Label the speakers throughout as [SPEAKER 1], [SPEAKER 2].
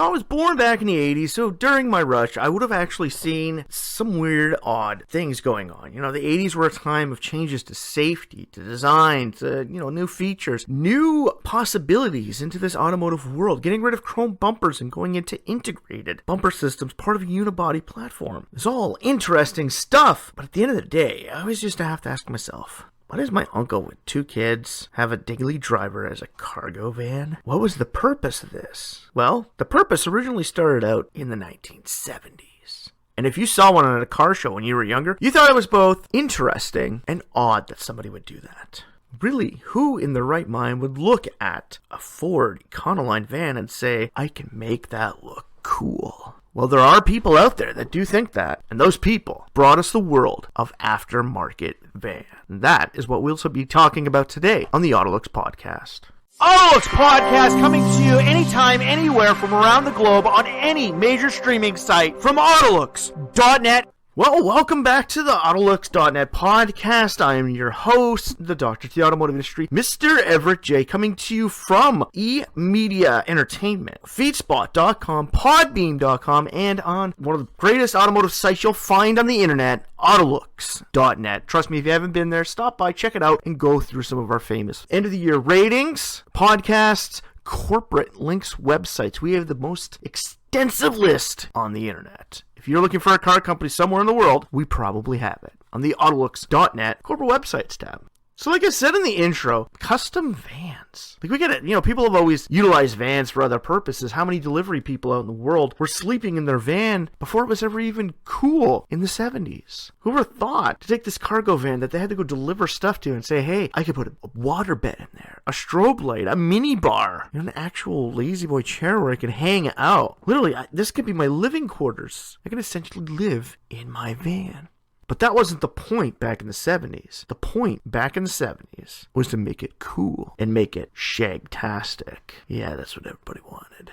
[SPEAKER 1] I was born back in the 80s, so during my rush, I would have actually seen some weird, odd things going on. The 80s were a time of changes to safety, to design, to, new features, new possibilities into this automotive world, getting rid of chrome bumpers and going into integrated bumper systems, part of a unibody platform. It's all interesting stuff, but at the end of the day, I always used to have to ask myself, why does my uncle with 2 kids have a daily driver as a cargo van? What was the purpose of this? Well, the purpose originally started out in the 1970s. And if you saw one at a car show when you were younger, you thought it was both interesting and odd that somebody would do that. Really, who in their right mind would look at a Ford Econoline van and say, I can make that look cool? Well, there are people out there that do think that, and those people brought us the world of aftermarket van. And that is what we'll be talking about today on the AutoLooks podcast. AutoLooks podcast coming to you anytime, anywhere from around the globe on any major streaming site from AutoLooks.net. Well, welcome back to the AutoLooks.net podcast. I am your host, the doctor to the automotive industry, Mr. Everett J, coming to you from eMedia Entertainment, Feedspot.com, Podbeam.com, and on one of the greatest automotive sites you'll find on the internet, AutoLooks.net. Trust me, if you haven't been there, stop by, check it out, and go through some of our famous end-of-the-year ratings, podcasts, corporate links, websites. We have the most extensive list on the internet. If you're looking for a car company somewhere in the world, we probably have it on the AutoLooks.net corporate websites tab. So like I said in the intro, custom vans. Like we get it, people have always utilized vans for other purposes. How many delivery people out in the world were sleeping in their van before it was ever even cool in the 70s? Whoever thought to take this cargo van that they had to go deliver stuff to and say, hey, I could put a water bed in there, a strobe light, a mini bar, an actual lazy boy chair where I can hang out. Literally, this could be my living quarters. I could essentially live in my van. But that wasn't the point back in the 70s. The point back in the 70s was to make it cool and make it shagtastic. Yeah, that's what everybody wanted.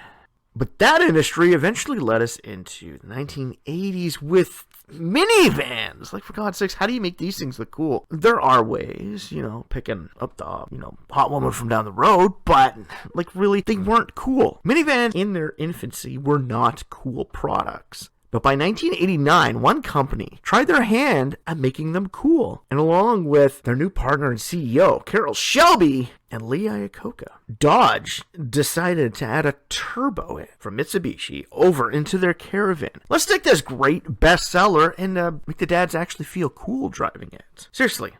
[SPEAKER 1] But that industry eventually led us into the 1980s with minivans. Like, for God's sakes, how do you make these things look cool? There are ways, picking up the, hot woman from down the road, but, really, they weren't cool. Minivans in their infancy were not cool products. But by 1989, one company tried their hand at making them cool. And along with their new partner and CEO, Carroll Shelby and Lee Iacocca, Dodge decided to add a turbo from Mitsubishi over into their Caravan. Let's take this great bestseller and make the dads actually feel cool driving it. Seriously.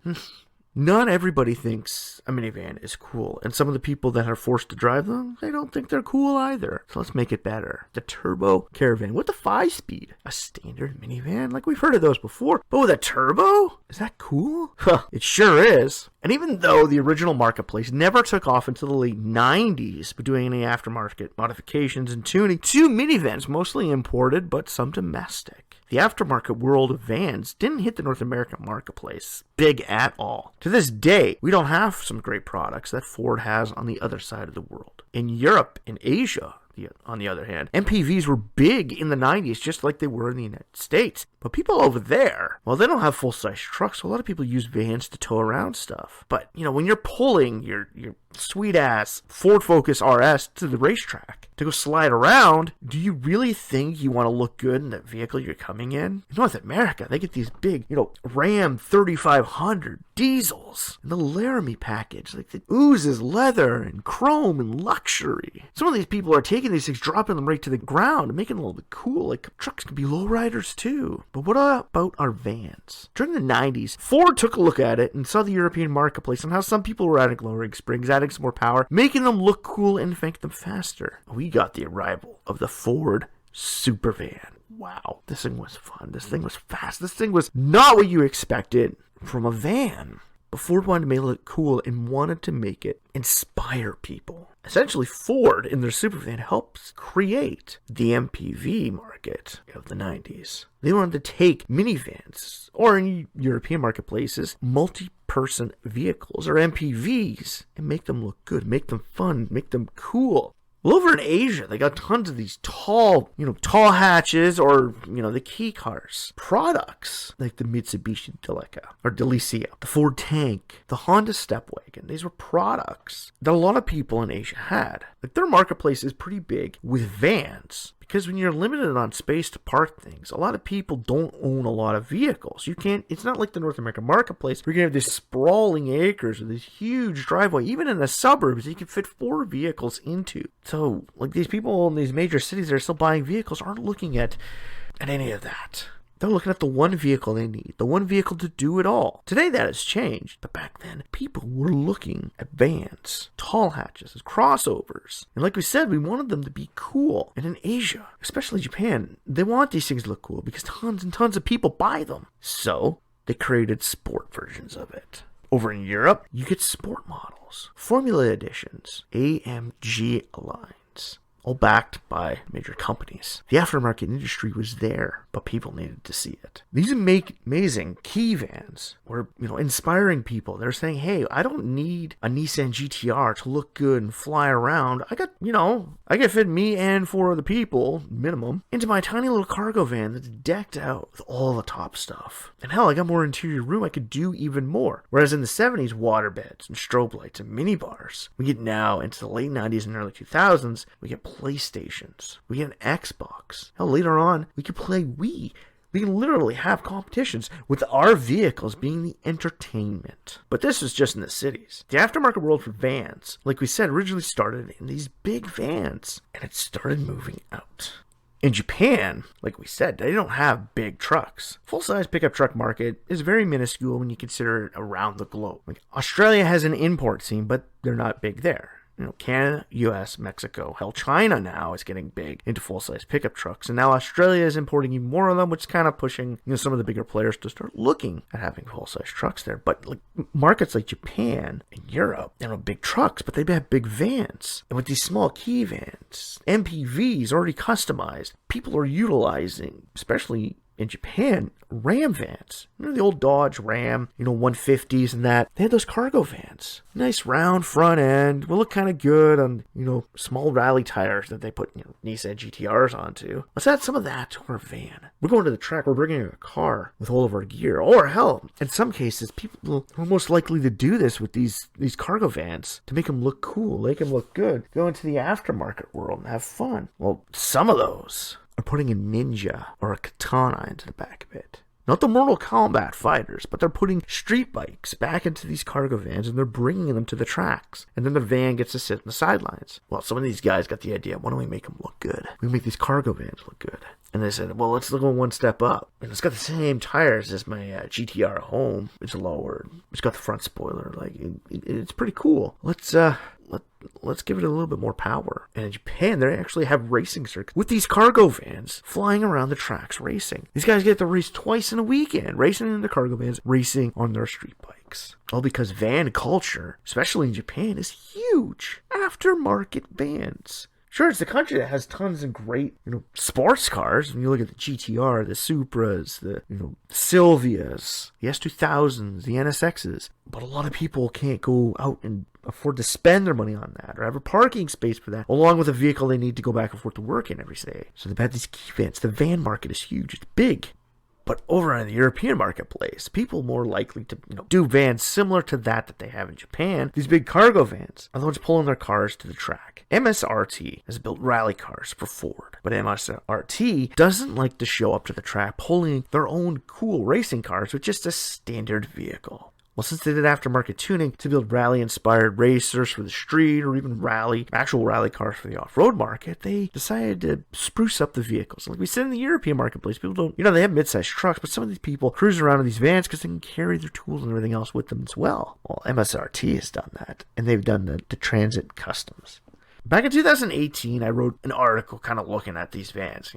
[SPEAKER 1] Not everybody thinks a minivan is cool, and some of the people that are forced to drive them, they don't think they're cool either. So let's make it better. The Turbo Caravan with the 5-speed. A standard minivan? Like, we've heard of those before. But with a turbo? Is that cool? Huh, it sure is. And even though the original marketplace never took off until the late 90s, but doing any aftermarket modifications and tuning to minivans, mostly imported, but some domestic. The aftermarket world of vans didn't hit the North American marketplace big at all. To this day, we don't have some great products that Ford has on the other side of the world. In Europe, in Asia, on the other hand, MPVs were big in the 90s, just like they were in the United States. But people over there, well, they don't have full-size trucks, so a lot of people use vans to tow around stuff. But, when you're pulling your sweet-ass Ford Focus RS to the racetrack to go slide around, do you really think you want to look good in the vehicle you're coming in? In North America, they get these big, Ram 3500 diesels in the Laramie package. Like, it oozes leather and chrome and luxury. Some of these people are taking these things, dropping them right to the ground and making them a little bit cool. Like, trucks can be lowriders too. But what about our vans? During the 90s, Ford took a look at it and saw the European marketplace and how some people were adding lowering springs, adding some more power, making them look cool and make them faster. We got the arrival of the Ford Supervan. Wow, this thing was fun. This thing was fast. This thing was not what you expected from a van. But Ford wanted to make it look cool and wanted to make it inspire people. Essentially, Ford in their Supervan helps create the MPV market of the 90s. They wanted to take minivans, or in European marketplaces, multi-person vehicles, or MPVs, and make them look good, make them fun, make them cool. Well, over in Asia, they got tons of these tall hatches or, the key cars. Products like the Mitsubishi Delicia, the Ford Tank, the Honda Stepwagon. These were products that a lot of people in Asia had. Like, their marketplace is pretty big with vans. Because when you're limited on space to park things, a lot of people don't own a lot of vehicles. It's not like the North American marketplace where you have this sprawling acres with this huge driveway. Even in the suburbs, you can fit 4 vehicles into. So, like, these people in these major cities that are still buying vehicles aren't looking at any of that. They're looking at the one vehicle they need, the one vehicle to do it all. Today that has changed, but back then, people were looking at vans, tall hatches, crossovers. And like we said, we wanted them to be cool. And in Asia, especially Japan, they want these things to look cool because tons and tons of people buy them. So they created sport versions of it. Over in Europe, you get sport models, Formula editions, AMG lines, all backed by major companies. The aftermarket industry was there, but people needed to see it. These amazing key vans were, inspiring people. They're saying, hey, I don't need a Nissan GTR to look good and fly around. I can fit me and 4 other people, minimum, into my tiny little cargo van that's decked out with all the top stuff. And hell, I got more interior room. I could do even more. Whereas in the 70s, water beds and strobe lights and mini bars. We get now into the late 90s and early 2000s, we get PlayStations. We get an Xbox. Hell, later on, we could play Wii. We can literally have competitions with our vehicles being the entertainment. But this is just in the cities. The aftermarket world for vans, like we said, originally started in these big vans, and it started moving out. In Japan, like we said, they don't have big trucks. Full-size pickup truck market is very minuscule when you consider it around the globe. Like, Australia has an import scene, but they're not big there. Canada, US, Mexico, hell, China now is getting big into full-size pickup trucks. And now Australia is importing even more of them, which is kind of pushing, some of the bigger players to start looking at having full-size trucks there. But like markets like Japan and Europe, they don't have big trucks, but they have big vans. And with these small key vans, MPVs already customized, people are utilizing, especially in Japan, Ram vans. The old Dodge Ram, 150s and that. They had those cargo vans. Nice round front end. Will look kind of good on, small rally tires that they put, Nissan GTRs onto. Let's add some of that to our van. We're going to the track. We're bringing a car with all of our gear. Or hell, in some cases, people are most likely to do this with these cargo vans to make them look cool, make them look good, go into the aftermarket world and have fun. Well, some of those are putting a ninja or a katana into the back of it. Not the Mortal Kombat fighters, but they're putting street bikes back into these cargo vans and they're bringing them to the tracks. And then the van gets to sit on the sidelines. Well, some of these guys got the idea, why don't we make them look good? We make these cargo vans look good. And they said, well, let's go one step up. And it's got the same tires as my GTR at home. It's lowered. It's got the front spoiler. Like, it's pretty cool. Let's give it a little bit more power. And in Japan, they actually have racing circuits with these cargo vans flying around the tracks racing. These guys get to race twice in a weekend, racing in the cargo vans, racing on their street bikes. All because van culture, especially in Japan, is huge. Aftermarket vans. Sure, it's a country that has tons of great, sports cars. When you look at the GTR, the Supras, the, Silvias, the S2000s, the NSXs. But a lot of people can't go out and afford to spend their money on that or have a parking space for that, along with a vehicle they need to go back and forth to work in every day. So they've had these key vans. The van market is huge. It's big. But over in the European marketplace, people more likely to do vans similar to that they have in Japan. These big cargo vans are the ones pulling their cars to the track. MSRT has built rally cars for Ford, but MSRT doesn't like to show up to the track pulling their own cool racing cars with just a standard vehicle. Well, since they did aftermarket tuning to build rally-inspired racers for the street or even actual rally cars for the off-road market, they decided to spruce up the vehicles. Like we said in the European marketplace, people don't, they have mid-sized trucks, but some of these people cruise around in these vans because they can carry their tools and everything else with them as well. Well, MSRT has done that, and they've done the Transit Customs. Back in 2018, I wrote an article kind of looking at these vans.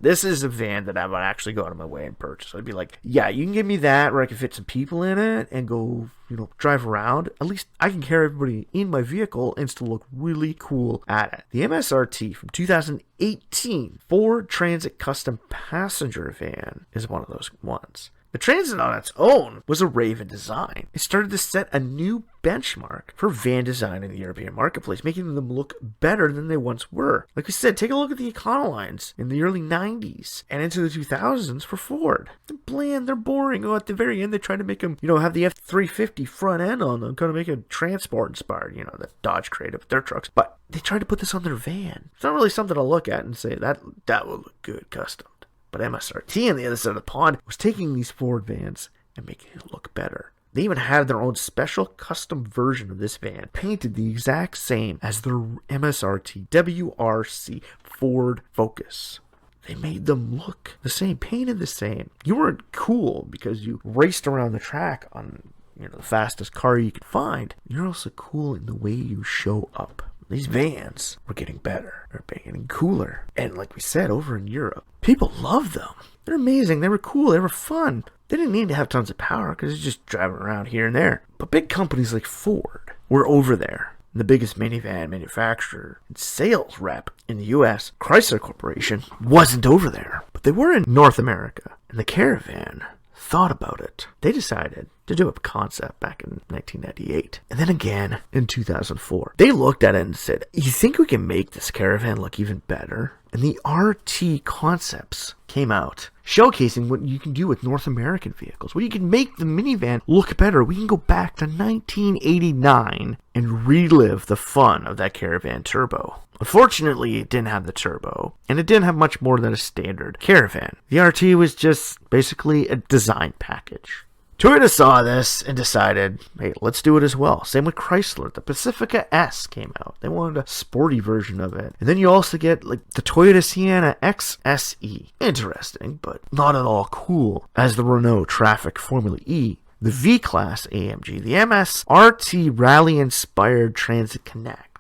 [SPEAKER 1] This is a van that I would actually go out of my way and purchase. I'd be like, yeah, you can give me that where I can fit some people in it and go, drive around. At least I can carry everybody in my vehicle and still look really cool at it. The MSRT from 2018 Ford Transit Custom Passenger Van is one of those ones. The Transit on its own was a rave in design. It started to set a new benchmark for van design in the European marketplace, making them look better than they once were. Like we said, take a look at the Econolines in the early 90s and into the 2000s for Ford. They're bland, they're boring. Oh, at the very end, they tried to make them, have the F-350 front end on them, kind of make it transport inspired, the Dodge creative with their trucks. But they tried to put this on their van. It's not really something to look at and say, that will look good custom. But MSRT on the other side of the pond was taking these Ford vans and making it look better. They even had their own special custom version of this van, painted the exact same as their MSRT WRC Ford Focus. They made them look the same, painted the same. You weren't cool because you raced around the track on the fastest car you could find. You're also cool in the way you show up. These vans were getting better. They're getting cooler. And like we said, over in Europe, people loved them. They're amazing. They were cool. They were fun. They didn't need to have tons of power because it's just driving around here and there. But big companies like Ford were over there. And the biggest minivan manufacturer and sales rep in the U.S., Chrysler Corporation, wasn't over there. But they were in North America. And the Caravan thought about it. They decided to do a concept back in 1998. And then again in 2004. They looked at it and said, you think we can make this Caravan look even better? And the RT concepts came out, showcasing what you can do with North American vehicles. Well, you can make the minivan look better. We can go back to 1989 and relive the fun of that Caravan Turbo. Unfortunately, it didn't have the turbo, and it didn't have much more than a standard Caravan. The RT was just basically a design package. Toyota saw this and decided, hey, let's do it as well. Same with Chrysler. The Pacifica S came out. They wanted a sporty version of it. And then you also get the Toyota Sienna XSE. Interesting, but not at all cool as the Renault Traffic Formula E, the V-Class AMG, the MS RT Rally-inspired Transit Connect.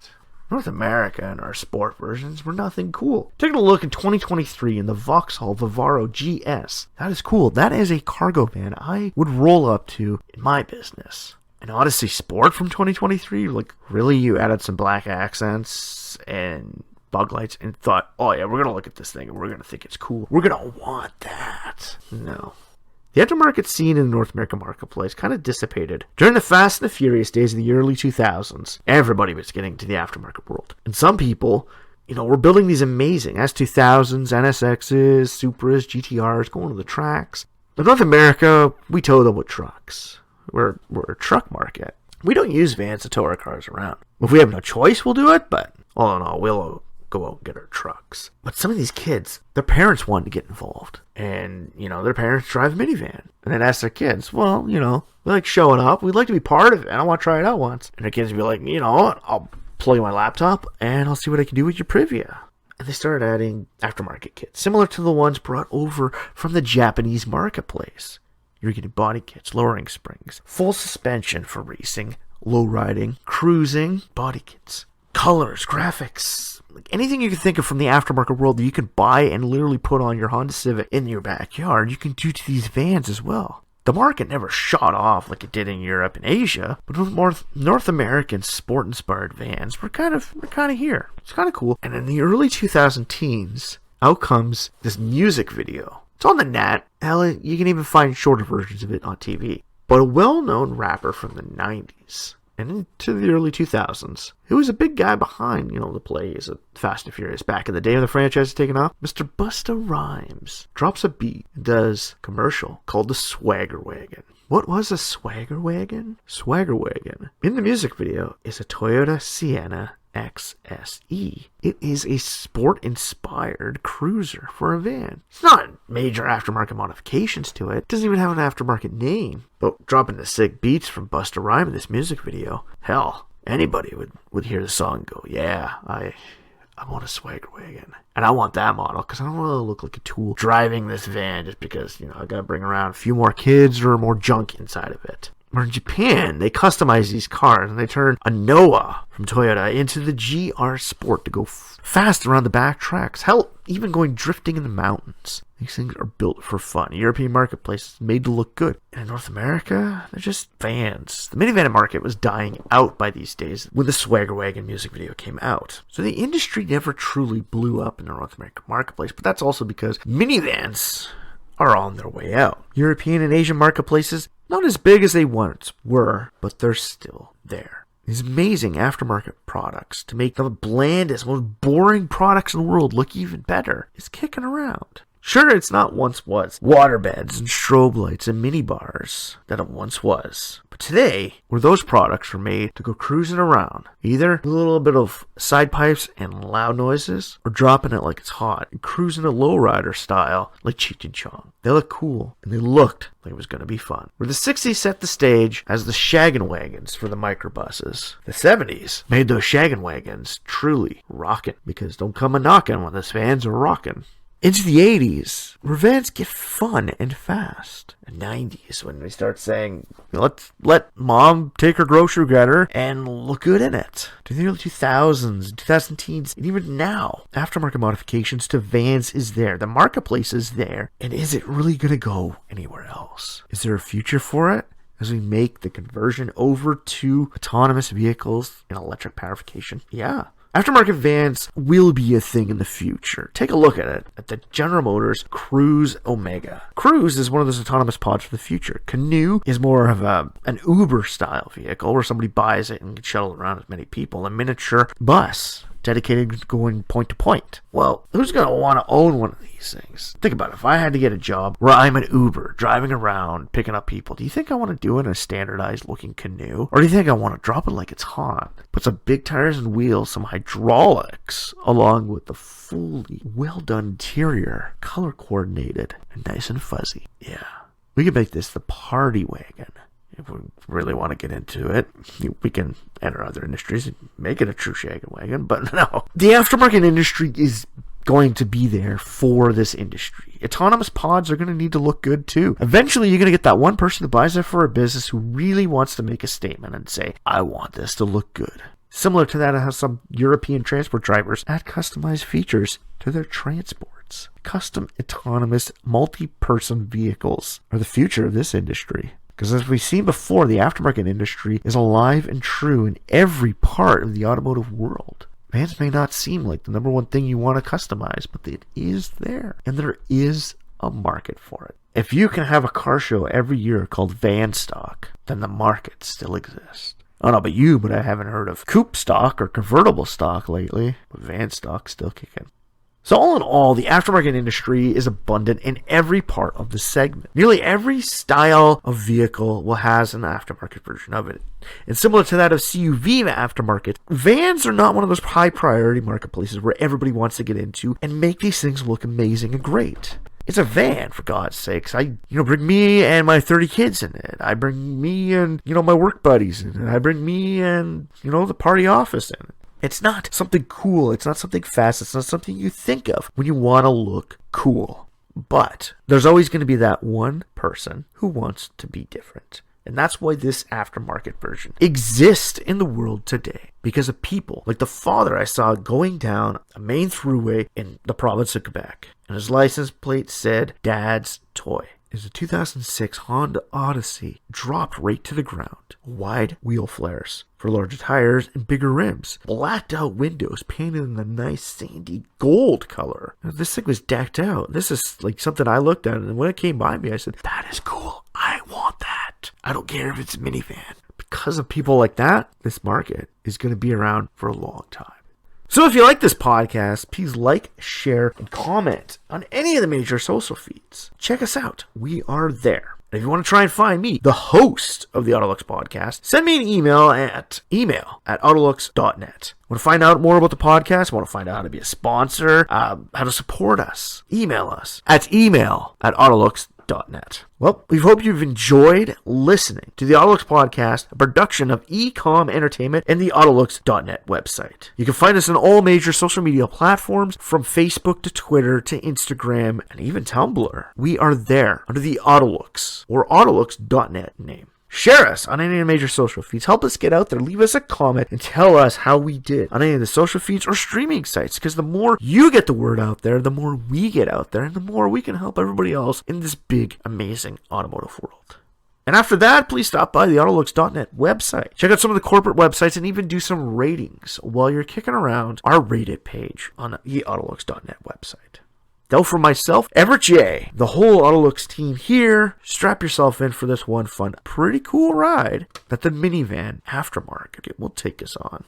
[SPEAKER 1] North America and our sport versions were nothing cool. Taking a look in 2023 in the Vauxhall Vivaro GS. That is cool. That is a cargo van I would roll up to in my business. An Odyssey Sport from 2023? Really? You added some black accents and bug lights and thought, oh yeah, we're going to look at this thing and we're going to think it's cool. We're going to want that. No. The aftermarket scene in the North American marketplace kind of dissipated. During the Fast and the Furious days of the early 2000s, everybody was getting to the aftermarket world. And some people, were building these amazing S2000s, NSXs, Supras, GTRs, going to the tracks. In North America, we tow them with trucks. We're a truck market. We don't use vans to tow our cars around. If we have no choice, we'll do it, but all in all, we'll go out and get our trucks. But some of these kids, their parents wanted to get involved. And, their parents drive a minivan. And then ask their kids, well, we like showing up. We'd like to be part of it. I want to try it out once. And their kids would be like, I'll plug in my laptop and I'll see what I can do with your Privia. And they started adding aftermarket kits, similar to the ones brought over from the Japanese marketplace. You're getting body kits, lowering springs, full suspension for racing, low riding, cruising, body kits, colors, graphics, anything you can think of from the aftermarket world that you can buy and literally put on your Honda Civic in your backyard, you can do to these vans as well. The market never shot off like it did in Europe and Asia, but with more North American sport-inspired vans, we're kind of here. It's kind of cool. And in the early 2010s, out comes this music video. It's on the net. Hell, you can even find shorter versions of it on TV. But a well-known rapper from the 90s and into the early 2000s, who was a big guy behind, the plays of Fast and Furious back in the day when the franchise was taking off, Mr. Busta Rhymes drops a beat and does a commercial called the Swagger Wagon. What was a Swagger Wagon? Swagger Wagon, in the music video, is a Toyota Sienna XSE. It is a sport-inspired cruiser for a van. It's not major aftermarket modifications to it. It doesn't even have an aftermarket name. But dropping the sick beats from Busta Rhymes in this music video, hell, anybody would hear the song and go, yeah, I want a Swagger Wagon. And I want that model because I don't want to look like a tool driving this van just because, I got to bring around a few more kids or more junk inside of it. Or in Japan, they customize these cars and they turn a Noah from Toyota into the GR Sport to go fast around the back tracks. Hell, even going drifting in the mountains. These things are built for fun. The European marketplace is made to look good. And in North America, they're just vans. The minivan market was dying out by these days when the Swagger Wagon music video came out. So the industry never truly blew up in the North American marketplace. But that's also because minivans are on their way out. European and Asian marketplaces, not as big as they once were, but they're still there. These amazing aftermarket products to make the blandest, most boring products in the world look even better is kicking around. Sure, it's not once was waterbeds and strobe lights and mini bars that it once was. But today, where those products were made to go cruising around, either a little bit of side pipes and loud noises, or dropping it like it's hot and cruising a lowrider style like Cheech and Chong. They look cool, and they looked like it was going to be fun. Where the 60s set the stage as the shaggin' wagons for the microbuses, the 70s made those shaggin' wagons truly rockin', because don't come a-knockin' when the Vans are rockin'. Into the 80s, where Vans get fun and fast. The 90s, when they start saying, let's let mom take her grocery getter and look good in it. To the early 2000s, 2010s, and even now, aftermarket modifications to Vans is there. The marketplace is there. And is it really going to go anywhere else? Is there a future for it as we make the conversion over to autonomous vehicles and electric poweration? Yeah. Aftermarket Vans will be a thing in the future. Take a look at it, at the General Motors Cruise Omega. Cruise is one of those autonomous pods for the future. Canoe is more of an Uber-style vehicle where somebody buys it and can shuttle around as many people. A miniature bus dedicated to going point to point. Well, who's going to want to own one of these things? Think about it. If I had to get a job where I'm an Uber, driving around, picking up people, do you think I want to do it in a standardized looking canoe? Or do you think I want to drop it like it's hot? Put some big tires and wheels, some hydraulics, along with the fully well done interior, color coordinated, and nice and fuzzy. Yeah. We could make this the party wagon. If we really want to get into it, we can enter other industries and make it a true shaggin' wagon, but no. The aftermarket industry is going to be there for this industry. Autonomous pods are going to need to look good too. Eventually, you're going to get that one person who buys it for a business who really wants to make a statement and say, I want this to look good. Similar to that, how some European transport drivers add customized features to their transports. Custom autonomous multi-person vehicles are the future of this industry. Because as we've seen before, the aftermarket industry is alive and true in every part of the automotive world. Vans may not seem like the number one thing you want to customize, but it is there. And there is a market for it. If you can have a car show every year called Van Stock, then the market still exists. I don't know about you, but I haven't heard of coupe stock or convertible stock lately. But Van Stock's still kicking. So all in all, the aftermarket industry is abundant in every part of the segment. Nearly every style of vehicle will has an aftermarket version of it. And similar to that of CUV aftermarket, Vans are not one of those high priority marketplaces where everybody wants to get into and make these things look amazing and great. It's a van, for God's sakes. I bring me and my 30 kids in it. I bring me and, my work buddies in it. I bring me and, the party office in it. It's not something cool. It's not something fast. It's not something you think of when you want to look cool. But there's always going to be that one person who wants to be different. And that's why this aftermarket version exists in the world today. Because of people like the father I saw going down a main throughway in the province of Quebec. And his license plate said, Dad's Toy. Is a 2006 Honda Odyssey dropped right to the ground. Wide wheel flares for larger tires and bigger rims. Blacked out windows painted in a nice sandy gold color. Now, this thing was decked out. This is like something I looked at, and when it came by me, I said, that is cool. I want that. I don't care if it's a minivan. Because of people like that, this market is going to be around for a long time. So if you like this podcast, please like, share, and comment on any of the major social feeds. Check us out. We are there. And if you want to try and find me, the host of the AutoLooks podcast, send me an email at autolooks.net. Want to find out more about the podcast? Want to find out how to be a sponsor? How to support us? Email us at email@autolooks.net. Well, we hope you've enjoyed listening to the AutoLooks podcast, a production of Ecom Entertainment and the AutoLooks.net website. You can find us on all major social media platforms, from Facebook to Twitter to Instagram and even Tumblr. We are there under the AutoLooks or AutoLooks.net name. Share us on any of the major social feeds. Help us get out there. Leave us a comment and tell us how we did on any of the social feeds or streaming sites. Because the more you get the word out there, the more we get out there, and the more we can help everybody else in this big, amazing automotive world. And after that, please stop by the AutoLooks.net website. Check out some of the corporate websites and even do some ratings while you're kicking around our rated page on the AutoLooks.net website. Though for myself, Everett J, the whole AutoLooks team here, strap yourself in for this one fun, pretty cool ride that the minivan aftermarket will take us on.